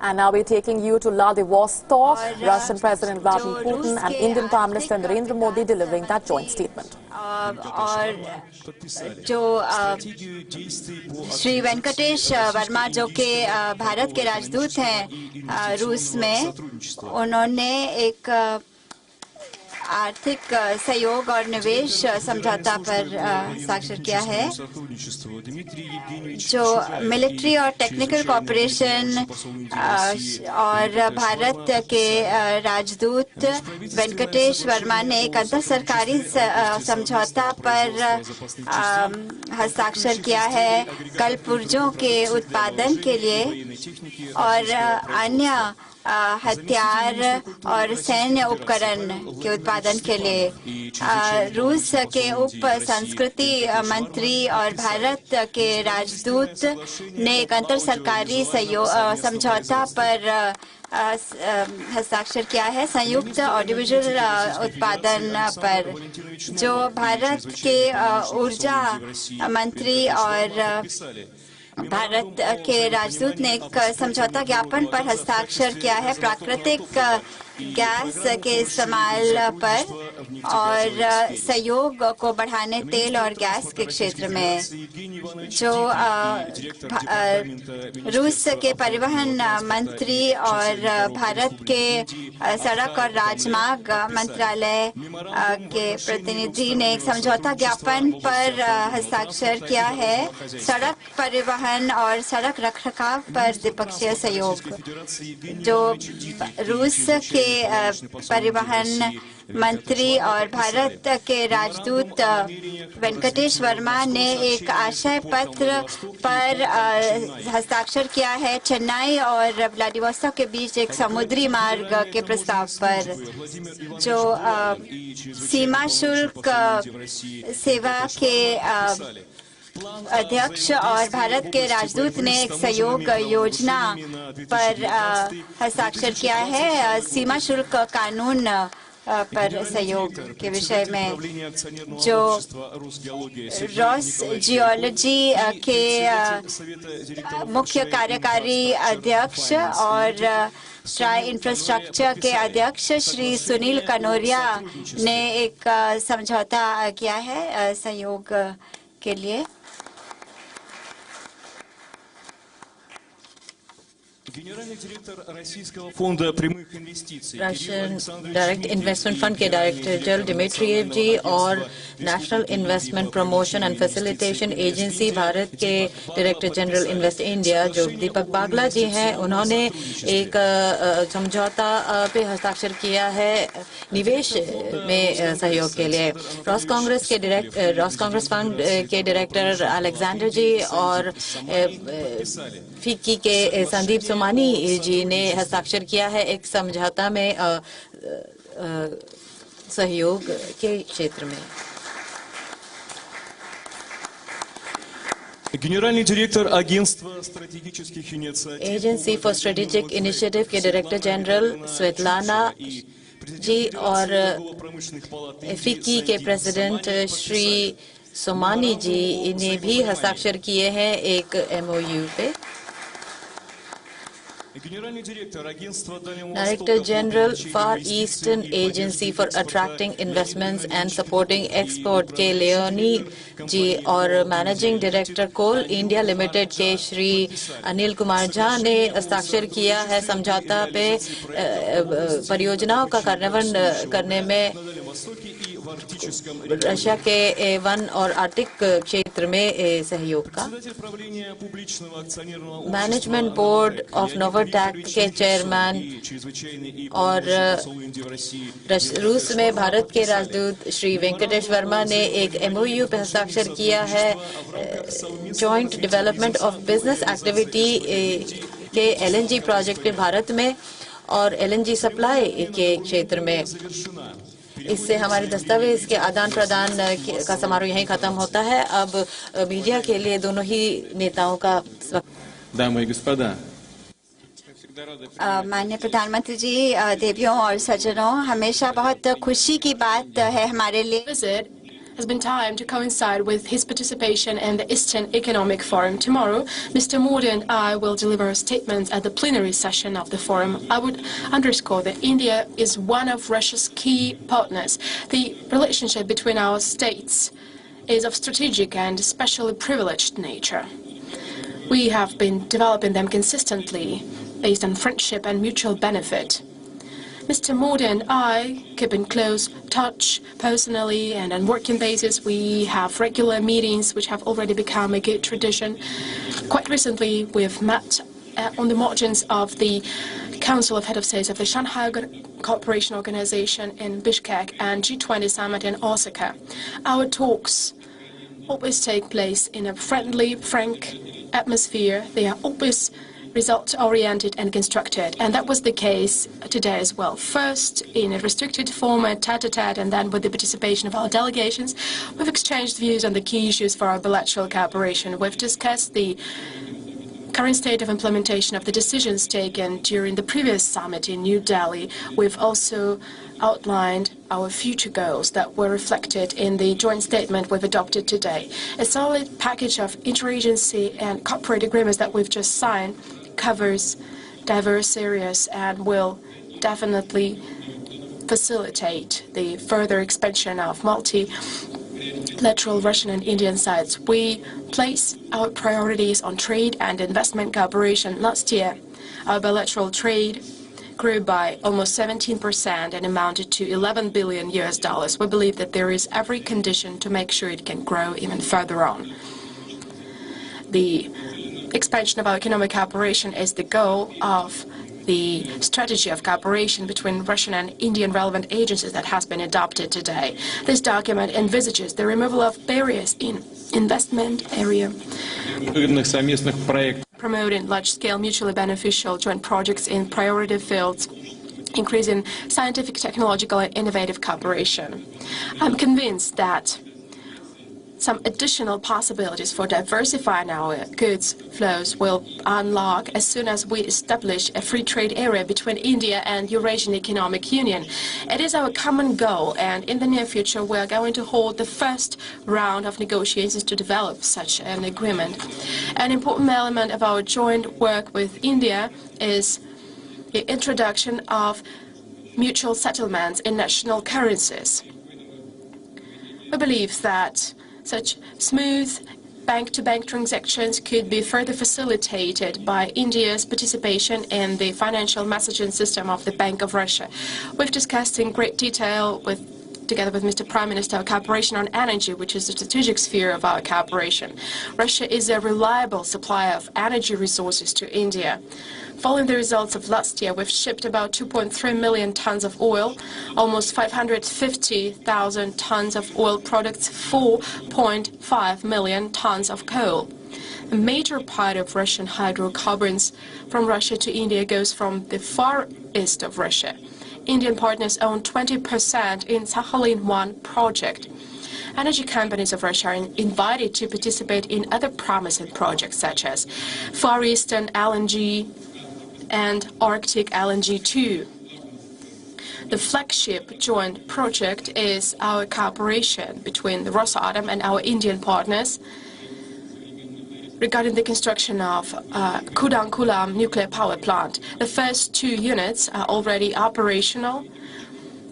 And now we're taking you to Vladivostok, Russian President Vladimir Putin and Indian Prime Minister Narendra Modi delivering that joint statement. और जो श्री वेंकटेश वर्मा जो कि भारत के राजदूत हैं रूस में, उन्होंने एक आर्थिक सहयोग और निवेश समझौता पर हस्ताक्षर किया है, जो मिलिट्री और टेक्निकल कॉपरेशन और भारत के राजदूत वेंकटेश वर्मा ने एक अंतर सरकारी समझौता पर हस्ताक्षर किया है कल पुर्जों के उत्पादन के लिए और अन्य हथियार और सैन्य उपकरण के उत्पादन के लिए। रूस के उप संस्कृति मंत्री और भारत के राजदूत ने एक अंतर सरकारी समझौता पर हस्ताक्षर किया है संयुक्त ऑडियोविजुअल उत्पादन पर, जो भारत के ऊर्जा मंत्री और भारत के राजदूत ने एक समझौता ज्ञापन पर हस्ताक्षर किया है प्राकृतिक गैस के इस्तेमाल पर और सहयोग को बढ़ाने तेल और गैस के क्षेत्र में। जो रूस के परिवहन मंत्री और भारत के सड़क और राजमार्ग मंत्रालय के प्रतिनिधि ने एक समझौता ज्ञापन पर हस्ताक्षर किया है सड़क परिवहन और सड़क रखरखाव पर द्विपक्षीय सहयोग। जो रूस के परिवहन मंत्री और भारत के राजदूत वेंकटेश वर्मा ने एक आशय पत्र पर हस्ताक्षर किया है चेन्नई और व्लादिवोस्टॉक के बीच एक समुद्री मार्ग के प्रस्ताव पर, जो सीमा शुल्क सेवा के अध्यक्ष और भारत के राजदूत ने एक सहयोग योजना पर हस्ताक्षर किया है सीमा शुल्क कानून पर सहयोग के विषय में। जो रॉस जियोलॉजी के मुख्य कार्यकारी अध्यक्ष और ट्राई इंफ्रास्ट्रक्चर के अध्यक्ष श्री सुनील कनोरिया ने एक समझौता किया है सहयोग के लिए। रशियन डायरेक्ट इन्वेस्टमेंट फंड के डायरेक्टर जनरल डिमिट्रिएव जी और national investment promotion and facilitation agency Bharat के डायरेक्टर जनरल इन्वेस्ट इंडिया जो दीपक बागला जी हैं, उन्होंने एक समझौता पे हस्ताक्षर किया है निवेश में सहयोग के लिए। रॉस कांग्रेस फंड के डायरेक्टर अलेक्जेंडर जी और फिक्की के संदीप सोमानी जी ने हस्ताक्षर किया है एक समझौता में सहयोग के क्षेत्र में। Генеральный директор агентства стратегических инициатив एजेंसी फॉर स्ट्रेटेजिक इनिशिएटिव के डायरेक्टर जनरल स्वेतलाना जी और फिक्की के प्रेसिडेंट श्री सोमानी जी ने भी हस्ताक्षर किए हैं एक एमओयू पे। Director general far eastern agency for attracting investments and supporting export के लियोनी जी और मैनेजिंग डायरेक्टर कोल इंडिया लिमिटेड के श्री अनिल कुमार झा ने हस्ताक्षर किया है समझौता पे परियोजनाओं का कार्यान्वयन करने में रशिया के वन और आर्टिक क्षेत्र में सहयोग का। मैनेजमेंट बोर्ड ऑफ नोवाटेक के चेयरमैन और रूस में भारत के राजदूत श्री वेंकटेश वर्मा ने एक एमओयू पर हस्ताक्षर किया है joint development of business activity के एलएनजी प्रोजेक्ट में भारत में और एलएनजी सप्लाई के क्षेत्र में। इससे हमारे दस्तावेज के आदान प्रदान का समारोह यहीं खत्म होता है। अब मीडिया के लिए दोनों ही नेताओं का माननीय प्रधानमंत्री जी, देवियों और सज्जनों, हमेशा बहुत खुशी की बात है हमारे लिए has been timed to coincide with his participation in the Eastern Economic Forum. Tomorrow, Mr. Modi and I will deliver statements at the plenary session of the forum. I would underscore that India is one of Russia's key partners. The relationship between our states is of strategic and especially privileged nature. We have been developing them consistently based on friendship and mutual benefit. Mr. Modi and I keep in close touch personally and on working basis. We have regular meetings which have already become a good tradition. Quite recently, we've met on the margins of the Council of Head of States of the Shanghai Cooperation Organization in Bishkek and G20 Summit in Osaka. Our talks always take place in a friendly, frank atmosphere. They are always result-oriented and constructed, and that was the case today as well. First, in a restricted format, tete-a-tete, and then with the participation of our delegations, we've exchanged views on the key issues for our bilateral cooperation. We've discussed the current state of implementation of the decisions taken during the previous summit in New Delhi. We've also outlined our future goals that were reflected in the joint statement we've adopted today. A solid package of interagency and corporate agreements that we've just signed covers diverse areas and will definitely facilitate the further expansion of multilateral Russian and Indian sides. We place our priorities on trade and investment cooperation. Last year, our bilateral trade grew by almost 17% and amounted to $11 billion. We believe that there is every condition to make sure it can grow even further on. The expansion of our economic cooperation is the goal of the strategy of cooperation between Russian and Indian relevant agencies that has been adopted today. This document envisages the removal of barriers in investment area, promoting large-scale mutually beneficial joint projects in priority fields, increasing scientific, technological, and innovative cooperation. I'm convinced that some additional possibilities for diversifying our goods flows will unlock as soon as we establish a free trade area between India and Eurasian Economic Union. It is our common goal, and in the near future we are going to hold the first round of negotiations to develop such an agreement. An important element of our joint work with India is the introduction of mutual settlements in national currencies. We believe that such smooth bank-to-bank transactions could be further facilitated by India's participation in the financial messaging system of the Bank of Russia. We've discussed in great detail together with Mr. Prime Minister, our cooperation on energy, which is the strategic sphere of our cooperation. Russia is a reliable supplier of energy resources to India. Following the results of last year, we've shipped about 2.3 million tons of oil, almost 550,000 tons of oil products, 4.5 million tons of coal. A major part of Russian hydrocarbons from Russia to India goes from the far east of Russia. Indian partners own 20% in Sakhalin-1 project. Energy companies of Russia are invited to participate in other promising projects such as Far Eastern LNG and Arctic LNG 2. The flagship joint project is our cooperation between the Rosatom and our Indian partners regarding the construction of Kudankulam nuclear power plant. The first two units are already operational.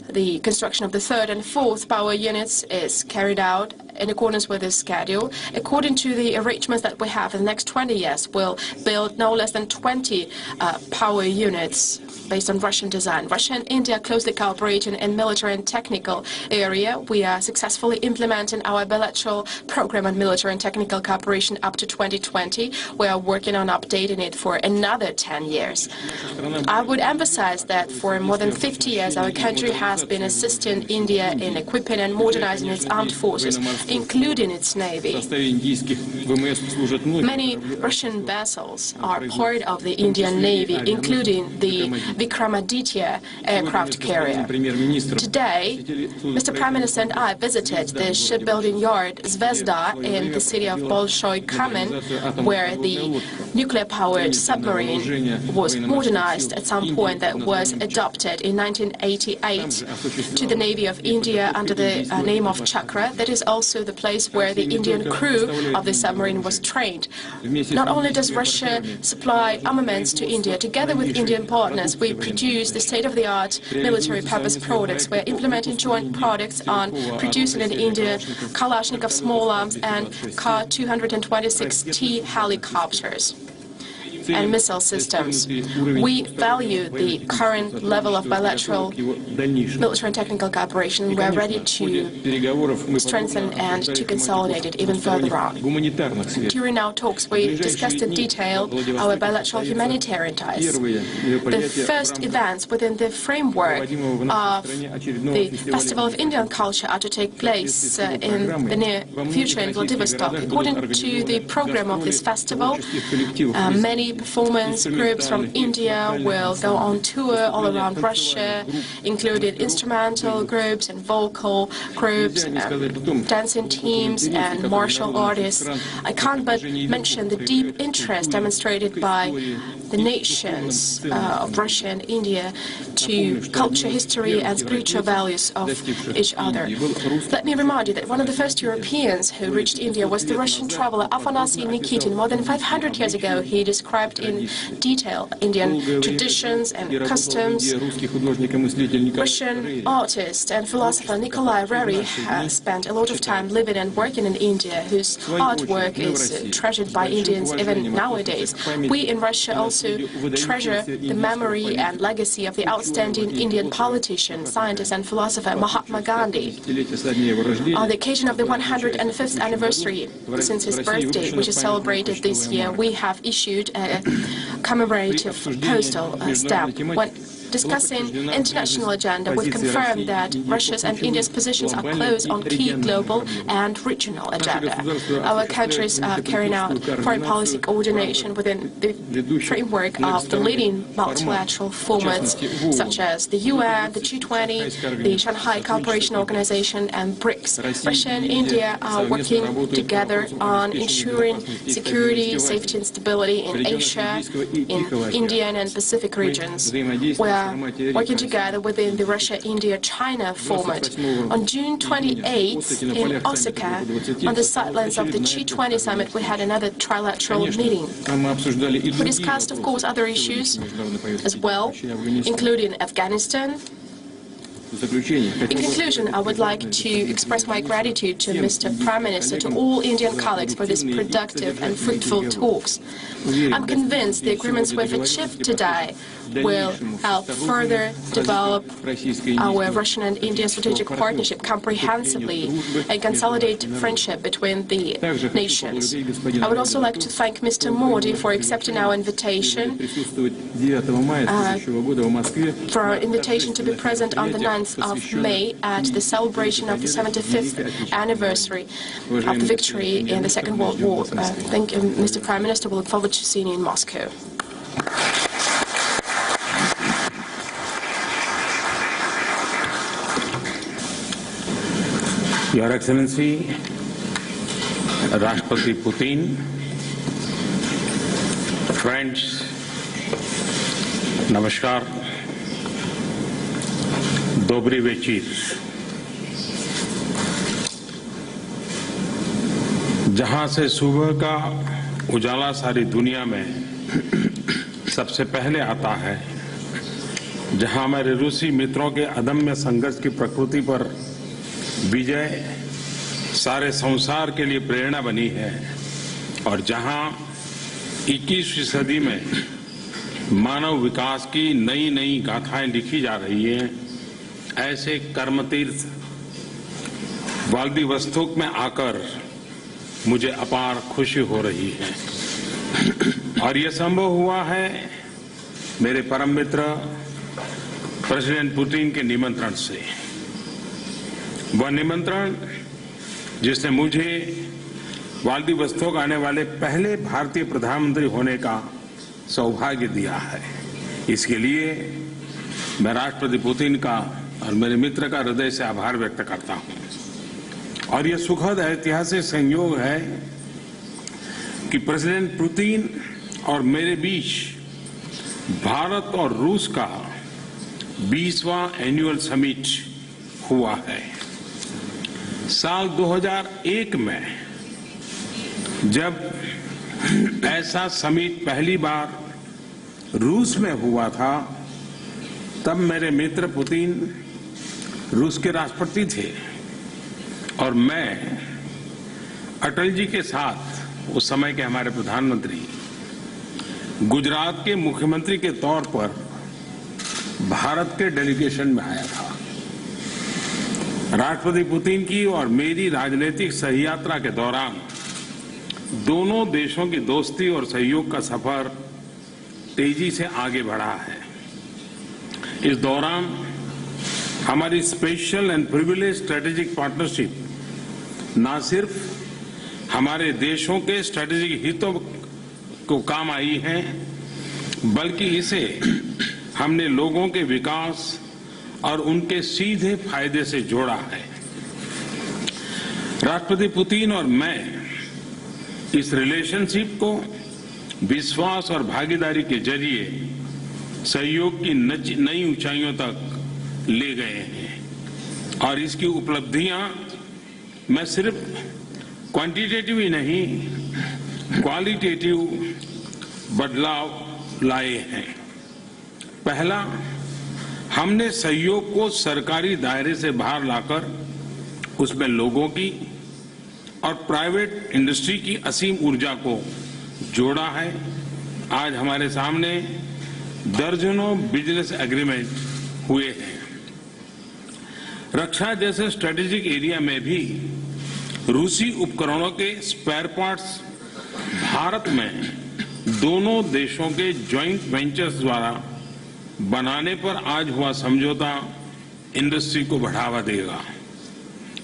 The construction of the third and fourth power units is carried out in accordance with this schedule. According to the arrangements that we have, in the next 20 years, we'll build no less than 20 power units based on Russian design. Russia and India are closely cooperating in military and technical area. We are successfully implementing our bilateral program on military and technical cooperation up to 2020. We are working on updating it for another 10 years. I would emphasize that for more than 50 years, our country has been assisting India in equipping and modernizing its armed forces, including its navy. Many Russian vessels are part of the Indian Navy, including the Vikramaditya aircraft carrier. Today, Mr. Prime Minister and I visited the shipbuilding yard Zvezda in the city of Bolshoi Kamen, where the nuclear-powered submarine was modernized at some point that was adopted in 1988 to the Navy of India under the name of Chakra. That is also the place where the Indian crew of the submarine was trained. Not only does Russia supply armaments to India, together with Indian partners, we produce the state-of-the-art military purpose products. We're implementing joint products on producing in India Kalashnikov small arms and Ka-226T helicopters and missile systems. We value the current level of bilateral military and technical cooperation. We are ready to strengthen and to consolidate it even further on. During our talks, we discussed in detail our bilateral humanitarian ties. The first events within the framework of the Festival of Indian Culture are to take place in the near future in Vladivostok. According to the program of this festival, many performance groups from India will go on tour all around Russia, including instrumental groups and vocal groups, dancing teams and martial artists. I can't but mention the deep interest demonstrated by the nations of Russia and India to culture, history and spiritual values of each other. Let me remind you that one of the first Europeans who reached India was the Russian traveler Afanasy Nikitin. More than 500 years ago, he described in detail Indian traditions and customs. Russian artist and philosopher Nikolai Rary has spent a lot of time living and working in India, whose artwork is treasured by Indians even nowadays. We in Russia also treasure the memory and legacy of the outstanding Indian politician, scientist and philosopher Mahatma Gandhi. On the occasion of the 105th anniversary since his birthday, which is celebrated this year, we have issued a commemorative postal stamp. When discussing international agenda, we've confirmed that Russia's and India's positions are close on key global and regional agenda. Our countries are carrying out foreign policy coordination within the framework of the leading multilateral formats such as the UN, the G20, the Shanghai Cooperation Organization and BRICS. Russia and India are working together on ensuring security, safety and stability in Asia, in Indian and Pacific regions. We are working together within the Russia-India-China format. On June 28th in Osaka, on the sidelines of the G20 summit, we had another trilateral meeting. We discussed, of course, other issues as well, including Afghanistan. In conclusion, I would like to express my gratitude to Mr. Prime Minister, to all Indian colleagues for these productive and fruitful talks. I'm convinced the agreements we've achieved today will help further develop our Russian and Indian strategic partnership comprehensively and consolidate friendship between the nations. I would also like to thank Mr. Modi for accepting our invitation, for our invitation to be present on the 9th of May at the celebration of the 75th anniversary of the victory in the Second World War. Thank you, Mr. Prime Minister. We look forward to seeing you in Moscow. Your Excellency, Rashtrapati Putin, friends, Namaskar, Dobry Večer. जहां से सुबह का उजाला सारी दुनिया में सबसे पहले आता है, जहां हमारे रूसी मित्रों के अदम्य संघर्ष की प्रकृति पर विजय सारे संसार के लिए प्रेरणा बनी है, और जहां 21वीं सदी में मानव विकास की नई नई गाथाएं लिखी जा रही हैं, ऐसे कर्मतीर्थ व्लादिवोस्तोक में आकर मुझे अपार खुशी हो रही है। और ये संभव हुआ है मेरे परम मित्र प्रेसिडेंट पुतिन के निमंत्रण से। वह निमंत्रण जिसने मुझे व्लादिवोस्तोक आने वाले पहले भारतीय प्रधानमंत्री होने का सौभाग्य दिया है। इसके लिए मैं राष्ट्रपति पुतिन का और मेरे मित्र का हृदय से आभार व्यक्त करता हूं। और यह सुखद ऐतिहासिक संयोग है कि प्रेसिडेंट पुतिन और मेरे बीच भारत और रूस का 20वां एनुअल समिट हुआ है। साल 2001 में जब ऐसा समिट पहली बार रूस में हुआ था, तब मेरे मित्र पुतिन रूस के राष्ट्रपति थे और मैं अटल जी के साथ, उस समय के हमारे प्रधानमंत्री, गुजरात के मुख्यमंत्री के तौर पर भारत के डेलीगेशन में आया था। राष्ट्रपति पुतिन की और मेरी राजनीतिक सही यात्रा के दौरान दोनों देशों की दोस्ती और सहयोग का सफर तेजी से आगे बढ़ा है। इस दौरान हमारी special and privilege strategic partnership न सिर्फ हमारे देशों के स्ट्रेटेजिक हितों को काम आई है, बल्कि इसे हमने लोगों के विकास और उनके सीधे फायदे से जोड़ा है। राष्ट्रपति पुतिन और मैं इस रिलेशनशिप को विश्वास और भागीदारी के जरिए सहयोग की नई ऊंचाइयों तक ले गए हैं और इसकी उपलब्धियां मैं सिर्फ क्वांटिटेटिव ही नहीं, क्वालिटेटिव बदलाव लाए हैं। पहला, हमने सहयोग को सरकारी दायरे से बाहर लाकर उसमें लोगों की और प्राइवेट इंडस्ट्री की असीम ऊर्जा को जोड़ा है। आज हमारे सामने दर्जनों बिजनेस एग्रीमेंट हुए हैं। रक्षा जैसे स्ट्रेटेजिक एरिया में भी रूसी उपकरणों के स्पेयर पार्ट्स भारत में दोनों देशों के जॉइंट वेंचर्स द्वारा बनाने पर आज हुआ समझौता इंडस्ट्री को बढ़ावा देगा।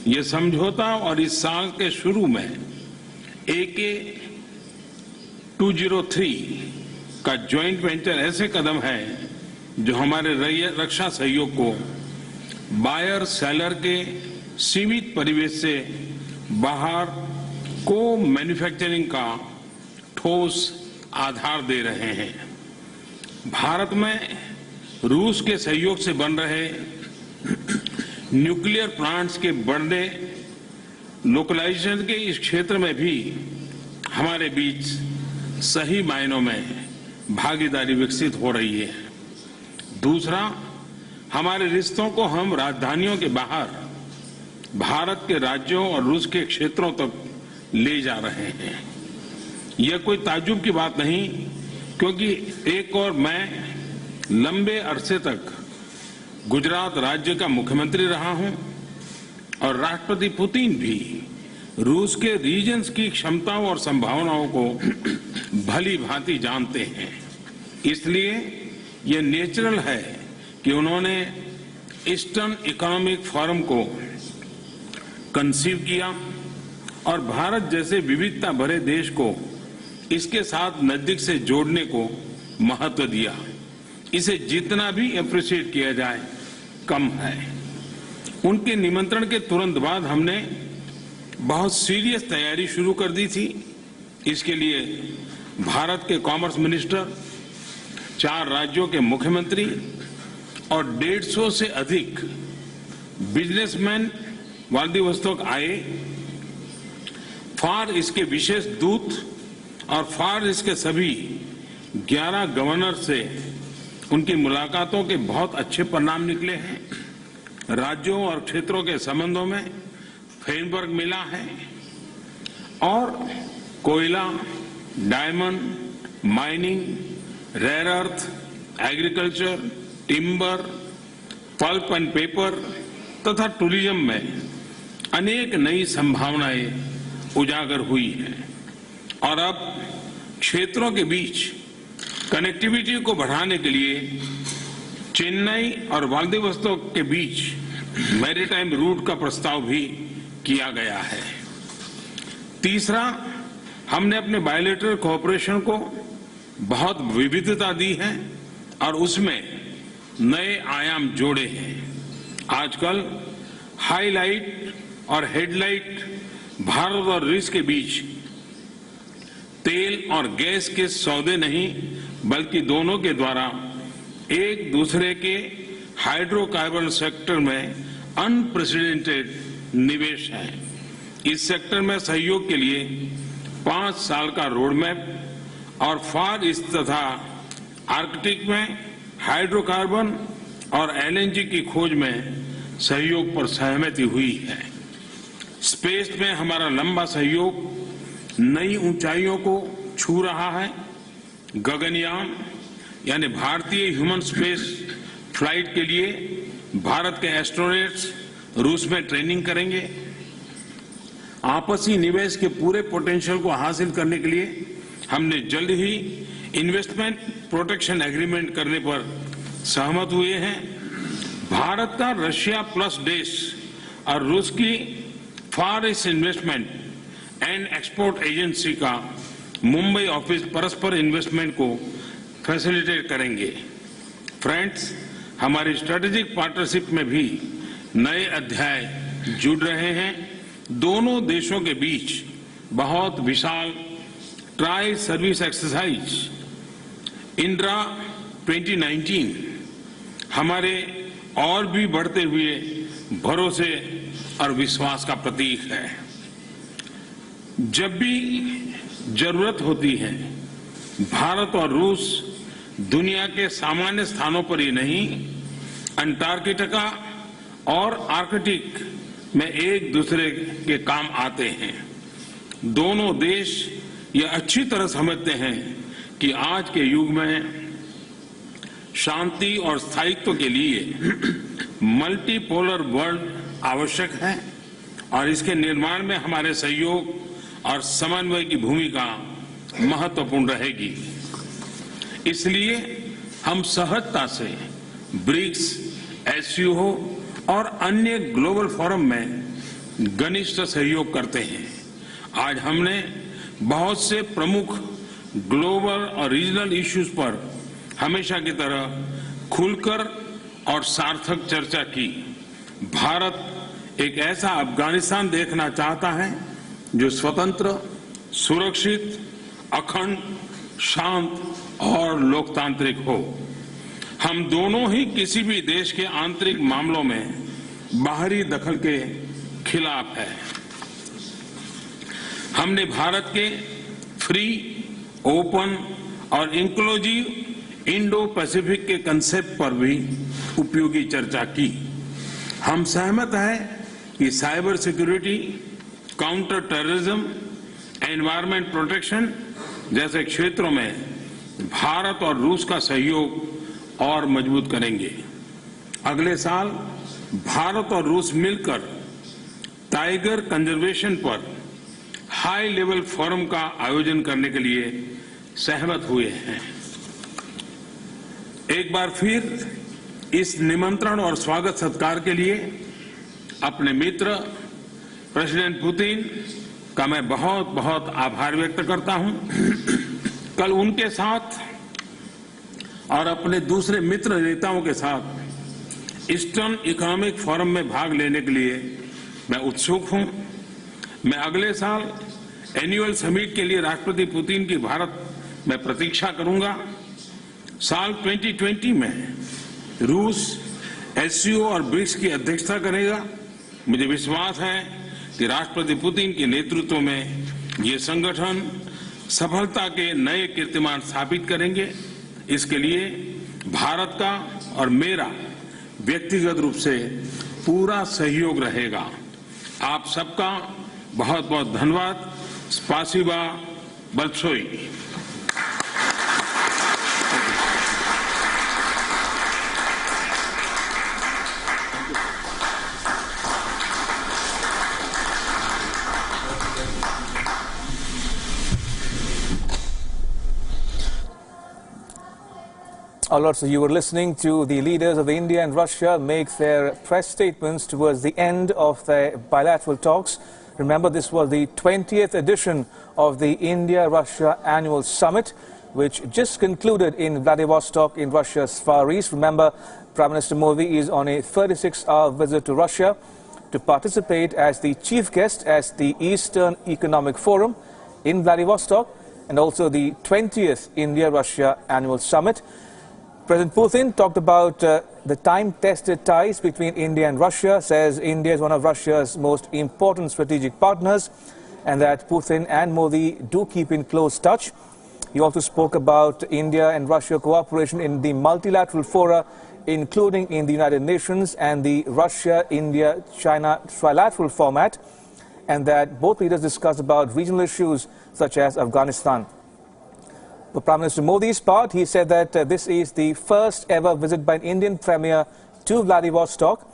ये समझौता और इस साल के शुरू में AK-203 का जॉइंट वेंचर ऐसे कदम है जो हमारे रक्षा सहयोग को बायर सेलर के सीमित परिवेश से बाहर को मैन्युफैक्चरिंग का ठोस आधार दे रहे हैं। भारत में रूस के सहयोग से बन रहे न्यूक्लियर प्लांट्स के बढ़ने लोकलाइजेशन के इस क्षेत्र में भी हमारे बीच सही मायनों में भागीदारी विकसित हो रही है। दूसरा, हमारे रिश्तों को हम राजधानियों के बाहर भारत के राज्यों और रूस के क्षेत्रों तक ले जा रहे हैं। यह कोई ताज्जुब की बात नहीं, क्योंकि एक और मैं लंबे अरसे तक गुजरात राज्य का मुख्यमंत्री रहा हूं और राष्ट्रपति पुतिन भी रूस के रीजन्स की क्षमताओं और संभावनाओं को भली भांति जानते हैं। इसलिए यह नेचुरल है कि उन्होंने ईस्टर्न इकोनॉमिक फोरम को कंसीव किया और भारत जैसे विविधता भरे देश को इसके साथ नजदीक से जोड़ने को महत्व दिया। इसे जितना भी अप्रिशिएट किया जाए कम है। उनके निमंत्रण के तुरंत बाद हमने बहुत सीरियस तैयारी शुरू कर दी थी। इसके लिए भारत के कॉमर्स मिनिस्टर, 4 राज्यों के मुख्यमंत्री और 150 से अधिक बिजनेसमैन व्लादिवोस्तोक आए। फार इसके विशेष दूत और फार इसके सभी 11 गवर्नर से उनकी मुलाकातों के बहुत अच्छे परिणाम निकले हैं। राज्यों और क्षेत्रों के संबंधों में फ्रेमवर्क मिला है और कोयला, diamond, mining, rare earth, agriculture, timber, pulp and paper तथा टूरिज्म में अनेक नई संभावनाएं उजागर हुई हैं और अब क्षेत्रों के बीच कनेक्टिविटी को बढ़ाने के लिए चेन्नई और व्लादिवोस्तोक के बीच मैरीटाइम रूट का प्रस्ताव भी किया गया है। तीसरा, हमने अपने बायलैटरल कोऑपरेशन को बहुत विविधता दी है और उसमें नए आयाम जोड़े हैं। आजकल हाईलाइट और हेडलाइट भारत और रूस के बीच तेल और गैस के सौदे नहीं बल्कि दोनों के द्वारा एक दूसरे के हाइड्रोकार्बन सेक्टर में अनप्रेसिडेंटेड निवेश है। इस सेक्टर में सहयोग के लिए 5 साल का रोड मैप और फार ईस्ट तथा आर्कटिक में हाइड्रोकार्बन और एलएनजी की खोज में सहयोग पर सहमति हुई है। स्पेस में हमारा लंबा सहयोग नई ऊंचाइयों को छू रहा है। गगनयान यानी भारतीय ह्यूमन स्पेस फ्लाइट के लिए भारत के एस्ट्रोनॉट्स रूस में ट्रेनिंग करेंगे। आपसी निवेश के पूरे पोटेंशियल को हासिल करने के लिए हमने जल्द ही इन्वेस्टमेंट प्रोटेक्शन एग्रीमेंट करने पर सहमत हुए हैं। भारत का रशिया प्लस देश और रूस की far east investment and export agency का मुंबई ऑफिस परस्पर इन्वेस्टमेंट को फैसिलिटेट करेंगे। फ्रेंड्स, हमारी स्ट्रेटेजिक पार्टनरशिप में भी नए अध्याय जुड़ रहे हैं। दोनों देशों के बीच बहुत विशाल ट्राई सर्विस एक्सरसाइज इंड्रा 2019 हमारे और भी बढ़ते हुए भरोसे और विश्वास का प्रतीक है। जब भी जरूरत होती है, भारत और रूस दुनिया के सामान्य स्थानों पर ही नहीं, अंटार्कटिका और आर्कटिक में एक दूसरे के काम आते हैं। दोनों देश ये अच्छी तरह समझते हैं कि आज के युग में शांति और स्थायित्व के लिए मल्टीपोलर वर्ल्ड आवश्यक है और इसके निर्माण में हमारे सहयोग और समन्वय की भूमिका महत्वपूर्ण रहेगी। इसलिए हम सहजता से ब्रिक्स, एससीओ और अन्य ग्लोबल फोरम में घनिष्ठ सहयोग करते हैं। आज हमने बहुत से प्रमुख ग्लोबल और रीजनल इश्यूज पर हमेशा की तरह खुलकर और सार्थक चर्चा की। भारत एक ऐसा अफगानिस्तान देखना चाहता है जो स्वतंत्र, सुरक्षित, अखंड, शांत और लोकतांत्रिक हो। हम दोनों ही किसी भी देश के आंतरिक मामलों में बाहरी दखल के खिलाफ है। हमने भारत के फ्री, ओपन और इंक्लूसिव इंडो पैसिफिक के कंसेप्ट पर भी उपयोगी चर्चा की। हम सहमत हैं कि cyber security, counter terrorism, environment protection जैसे क्षेत्रों में भारत और रूस का सहयोग और मजबूत करेंगे। अगले साल भारत और रूस मिलकर टाइगर कंजर्वेशन पर हाई लेवल फोरम का आयोजन करने के लिए सहमत हुए हैं। एक बार फिर इस निमंत्रण और स्वागत सत्कार के लिए अपने मित्र प्रेसिडेंट पुतिन का मैं बहुत बहुत आभार व्यक्त करता हूं। कल उनके साथ और अपने दूसरे मित्र नेताओं के साथ ईस्टर्न इकोनॉमिक फोरम में भाग लेने के लिए मैं उत्सुक हूं। मैं अगले साल एनुअल समिट के लिए राष्ट्रपति पुतिन की भारत में प्रतीक्षा करूंगा। साल 2020 में रूस एससीओ और ब्रिक्स की अध्यक्षता करेगा। मुझे विश्वास है कि राष्ट्रपति पुतिन के नेतृत्व में ये संगठन सफलता के नए कीर्तिमान स्थापित करेंगे। इसके लिए भारत का और मेरा व्यक्तिगत रूप से पूरा सहयोग रहेगा। आप सबका बहुत बहुत धन्यवाद। स्पासिबा बल्शोई। Lord, so you were listening to the leaders of India and Russia make their press statements towards the end of their bilateral talks. Remember, this was the 20th edition of the India-Russia Annual Summit. which just concluded in Vladivostok in Russia's Far East. Remember, Prime Minister Modi is on a 36-hour visit to Russia to participate as the chief guest at the Eastern Economic Forum in Vladivostok and also the 20th India-Russia Annual Summit. President Putin talked about the time-tested ties between India and Russia, says India is one of Russia's most important strategic partners and that Putin and Modi do keep in close touch. He also spoke about India and Russia cooperation in the multilateral fora, including in the United Nations and the Russia-India-China trilateral format, and that both leaders discussed about regional issues such as Afghanistan. For Prime Minister Modi's part, he said that this is the first ever visit by an Indian Premier to Vladivostok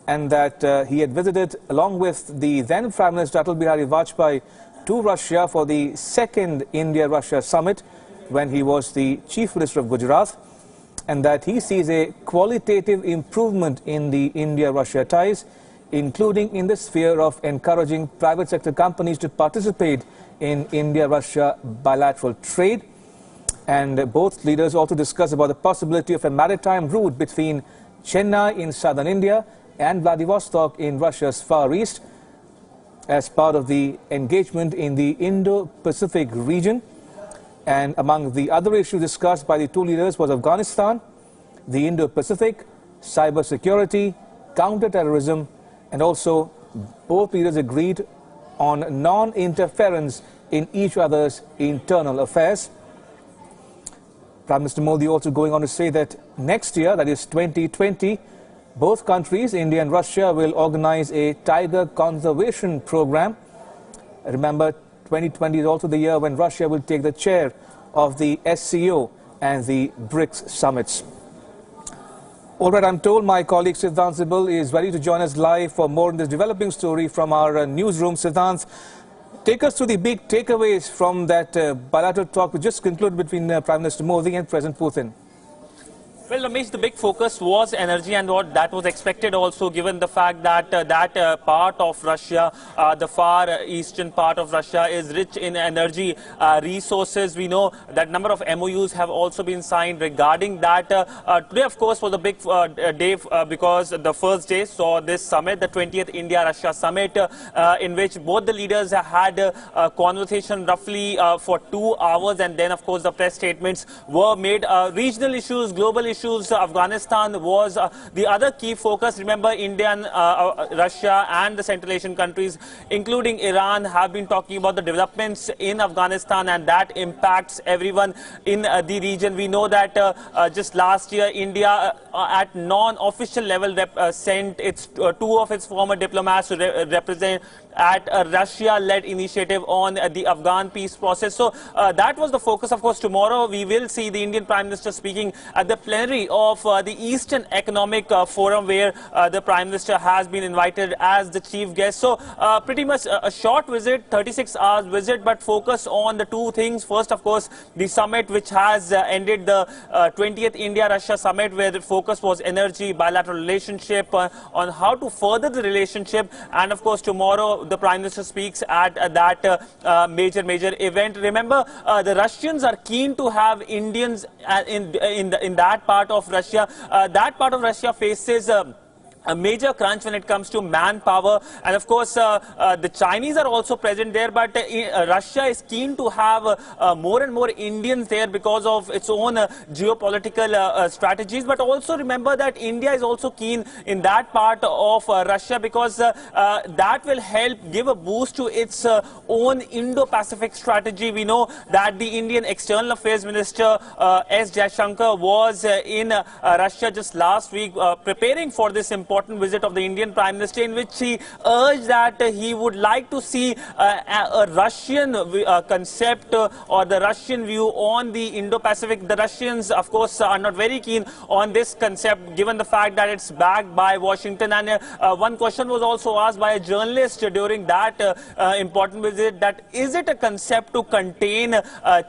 and that he had visited along with the then Prime Minister Atal Bihari Vajpayee to Russia for the second India-Russia summit when he was the Chief Minister of Gujarat, and that he sees a qualitative improvement in the India-Russia ties, including in the sphere of encouraging private sector companies to participate in India-Russia bilateral trade. And both leaders also discussed about the possibility of a maritime route between Chennai in southern India and Vladivostok in Russia's Far East as part of the engagement in the Indo-Pacific region. And among the other issues discussed by the two leaders was Afghanistan, the Indo-Pacific, cybersecurity, counter-terrorism, and also both leaders agreed on non-interference in each other's internal affairs. Prime Minister Modi also going on to say that next year, that is 2020, both countries, India and Russia, will organize a tiger conservation program. Remember, 2020 is also the year when Russia will take the chair of the SCO and the BRICS summits. All right, I'm told my colleague Siddhant Sibal is ready to join us live for more on this developing story from our newsroom. Siddhant, take us through the big takeaways from that bilateral talk which just concluded between Prime Minister Modi and President Putin. Well, Ramesh, the big focus was energy, and what that was expected also, given the fact that that part of Russia, the far eastern part of Russia, is rich in energy resources. We know that number of MOUs have also been signed regarding that. Today, of course, was a big day because the first day saw this summit, the 20th India-Russia summit, in which both the leaders had a conversation roughly for 2 hours, and then, of course, the press statements were made. Regional issues, global issues. Afghanistan was the other key focus. Remember, India and Russia and the Central Asian countries, including Iran, have been talking about the developments in Afghanistan, and that impacts everyone in the region. We know that just last year, India at non-official level sent its two of its former diplomats to represent at a Russia-led initiative on the Afghan peace process. So that was the focus. Of course, tomorrow we will see the Indian Prime Minister speaking at the plenary of the Eastern Economic Forum, where the Prime Minister has been invited as the chief guest. So pretty much a short visit, 36 hours visit, but focus on the two things. First, of course, the summit which has ended the 20th India-Russia summit, where the focus was energy, bilateral relationship, on how to further the relationship. And of course, tomorrow the Prime Minister speaks at that major event. Remember, the Russians are keen to have Indians in that part of Russia. That part of Russia faces a major crunch when it comes to manpower, and of course the Chinese are also present there, but Russia is keen to have more and more Indians there because of its own geopolitical strategies. But also remember that India is also keen in that part of Russia, because that will help give a boost to its own Indo-Pacific strategy. We know that the Indian External Affairs Minister S. Jaishankar was in Russia just last week preparing for this important visit of the Indian Prime Minister, in which he urged that he would like to see a Russian concept or the Russian view on the Indo-Pacific. The Russians, of course, are not very keen on this concept, given the fact that it's backed by Washington. And one question was also asked by a journalist during that important visit, that is it a concept to contain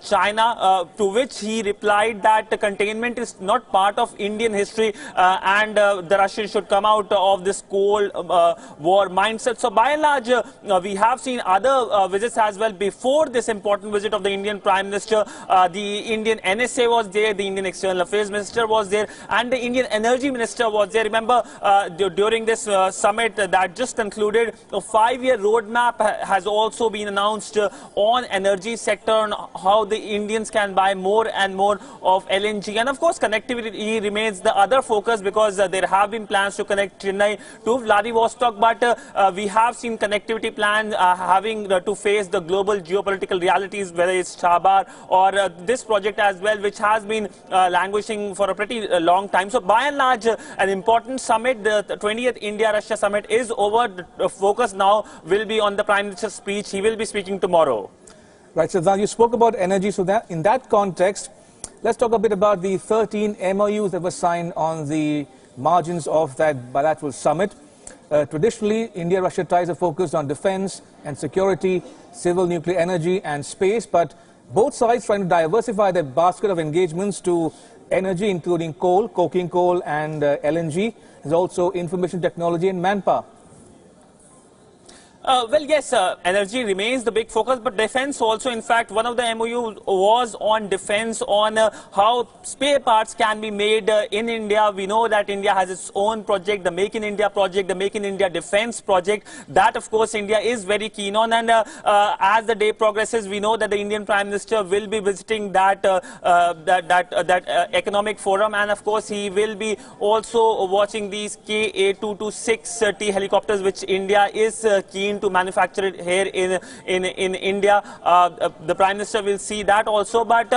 China, to which he replied that the containment is not part of Indian history, and the Russians should come out out of this Cold War mindset. So by and large, we have seen other visits as well before this important visit of the Indian Prime Minister. The Indian NSA was there, the Indian External Affairs Minister was there, and the Indian Energy Minister was there. Remember, during this summit that just concluded, a 5-year roadmap has also been announced on energy sector, on how the Indians can buy more and more of LNG. And of course, connectivity remains the other focus, because there have been plans to connect Chennai to Vladivostok, but we have seen connectivity plans having to face the global geopolitical realities, whether it's Chabar or this project as well, which has been languishing for a pretty long time. So by and large, an important summit, the 20th India-Russia summit, is over. The focus now will be on the Prime Minister's speech. He will be speaking tomorrow. Right, so now you spoke about energy, so that in that context, let's talk a bit about the 13 MOUs that were signed on the margins of that bilateral summit. Traditionally, India-Russia ties are focused on defense and security, civil nuclear energy and space, but both sides trying to diversify their basket of engagements to energy, including coal, coking coal and LNG. There's also information technology and manpower. Well, yes, energy remains the big focus, but defense also. In fact, one of the MOU was on defense, on how spare parts can be made in India. We know that India has its own project, the Make in India project, the Make in India defense project. That, of course, India is very keen on. And as the day progresses, we know that the Indian Prime Minister will be visiting that economic forum, and of course, he will be also watching these Ka-226T helicopters, which India is keen to manufacture it here in India. The Prime Minister will see that also, but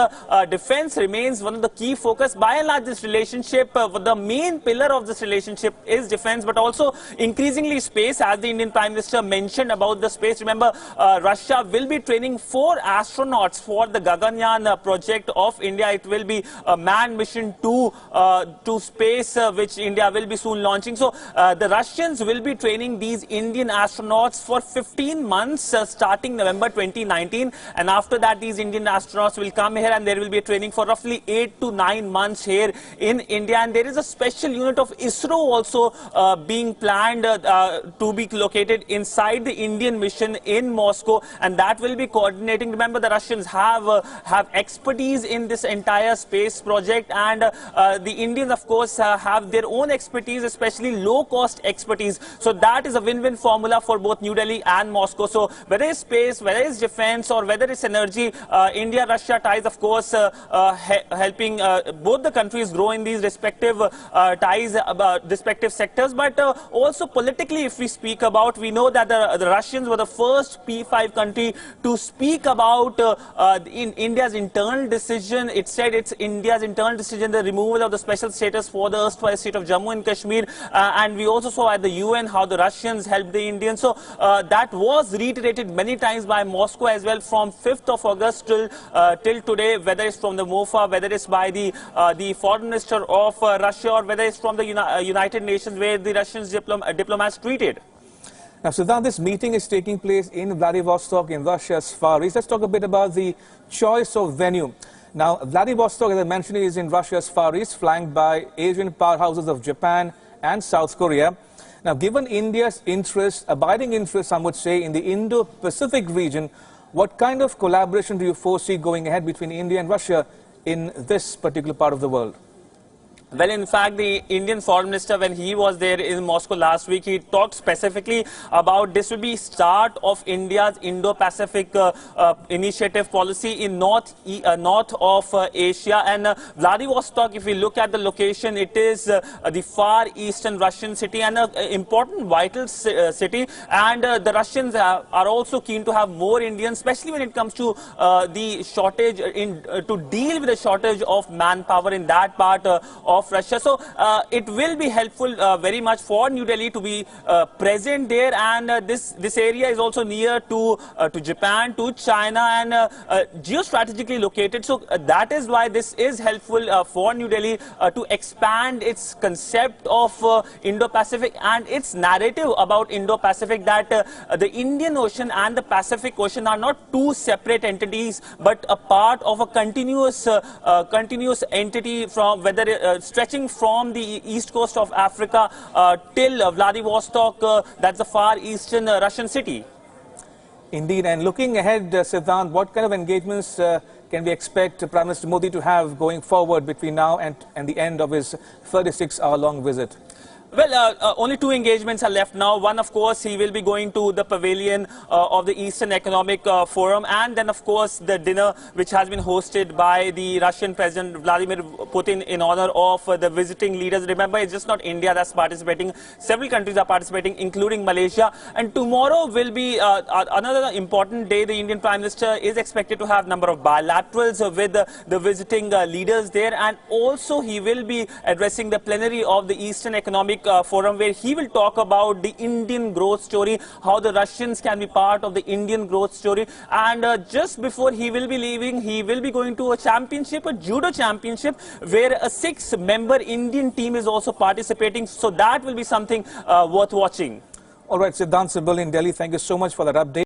defense remains one of the key focus. By and large, this relationship, the main pillar of this relationship is defense, but also increasingly space, as the Indian Prime Minister mentioned about the space. Remember, Russia will be training 4 astronauts for the Gaganyaan project of India. It will be a manned mission to space, which India will be soon launching. So the Russians will be training these Indian astronauts for 15 months starting November 2019, and after that these Indian astronauts will come here and there will be a training for roughly 8 to 9 months here in India. And there is a special unit of ISRO also being planned to be located inside the Indian mission in Moscow, and that will be coordinating. Remember, the Russians have expertise in this entire space project, and the Indians, of course, have their own expertise, especially low-cost expertise. So that is a win-win formula for both New Delhi and Moscow. So whether it's space, whether it's defense, or whether it's energy, India-Russia ties, of course, helping both the countries grow in these respective ties, respective sectors. But also politically, if we speak about, we know that the Russians were the first P5 country to speak about in India's internal decision. It said it's India's internal decision, the removal of the special status for the erstwhile state of Jammu and Kashmir. And we also saw at the UN how the Russians helped the Indians. So that was reiterated many times by Moscow as well from 5th of August till today, whether it's from the MOFA, whether it's by the foreign minister of Russia, or whether it's from the United Nations, where the Russian diplomats tweeted. Now, Siddharth, this meeting is taking place in Vladivostok in Russia's Far East. Let's talk a bit about the choice of venue. Now, Vladivostok, as I mentioned, is in Russia's Far East, flanked by Asian powerhouses of Japan and South Korea. Now, given India's interest, abiding interest, some would say, in the Indo-Pacific region, what kind of collaboration do you foresee going ahead between India and Russia in this particular part of the world? Well, in fact, the Indian Foreign Minister, when he was there in Moscow last week, he talked specifically about this will be start of India's Indo-Pacific initiative policy in north of Asia. And Vladivostok, if we look at the location, it is the far eastern Russian city and an important vital city. And the Russians are also keen to have more Indians, especially when it comes to the shortage, to deal with the shortage of manpower in that part of Russia. So it will be helpful very much for New Delhi to be present there, and this area is also near to Japan, to China, and geostrategically located. So that is why this is helpful for New Delhi to expand its concept of Indo-Pacific and its narrative about Indo-Pacific, that the Indian Ocean and the Pacific Ocean are not two separate entities, but a part of a continuous entity, from whether stretching from the east coast of Africa till Vladivostok, that's the far eastern Russian city. Indeed, and looking ahead, Siddhant, what kind of engagements can we expect Prime Minister Modi to have going forward between now and the end of his 36-hour-long visit? Well, only 2 engagements are left now. One, of course, he will be going to the pavilion of the Eastern Economic Forum, and then, of course, the dinner which has been hosted by the Russian President Vladimir Putin in honor of the visiting leaders. Remember, it's just not India that's participating. Several countries are participating, including Malaysia. And tomorrow will be another important day. The Indian Prime Minister is expected to have a number of bilaterals with the visiting leaders there. And also, he will be addressing the plenary of the Eastern Economic Forum, where he will talk about the Indian growth story, how the Russians can be part of the Indian growth story. And just before he will be leaving, he will be going to a championship, a judo championship, where a 6-member Indian team is also participating. So that will be something worth watching. All right, Siddhant Sibbal in Delhi, thank you so much for that update.